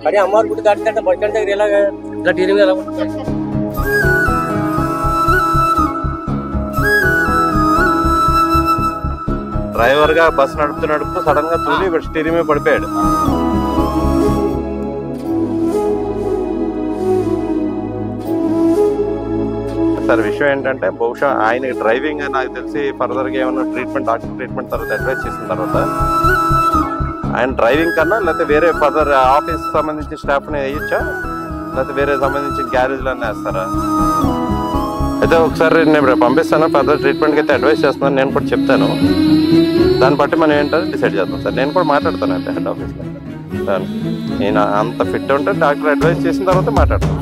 కానీ అమ్మవారి గుడి దాటితే బస్ స్టాండ్ దగ్గర ఇలా టీరింగ్ ఎలా ఉంటుంది? డ్రైవర్ గా బస్ నడుపుతూ సడన్ గా తూలి స్టీరింగ్ మీద పడిపోయాడు. సార్ విషయం ఏంటంటే బహుశా ఆయన డ్రైవింగ్ నాకు తెలిసి ఫర్దర్ గా ఏమన్నా ట్రీట్మెంట్ డాక్టర్ ట్రీట్మెంట్ తర్వాత అడ్వైస్ చేసిన తర్వాత ఆయన డ్రైవింగ్ కన్నా లేకపోతే వేరే ఫర్దర్ ఆఫీస్ సంబంధించిన స్టాఫ్ ని వేయచ్చా లేకపోతే వేరే సంబంధించిన గ్యారేజ్ అన్నీ వేస్తారా? అయితే ఒకసారి నేను పంపిస్తాను, ఫర్దర్ ట్రీట్మెంట్కి అయితే అడ్వైస్ చేస్తున్నాను, నేను కూడా చెప్తాను. దాన్ని బట్టి మనం ఏంటంటే డిసైడ్ చేద్దాం సార్. నేను కూడా మాట్లాడతాను అయితే హెడ్ ఆఫీస్లో సార్. నేను అంత ఫిట్ ఉంటే డాక్టర్ అడ్వైస్ చేసిన తర్వాత మాట్లాడతాను.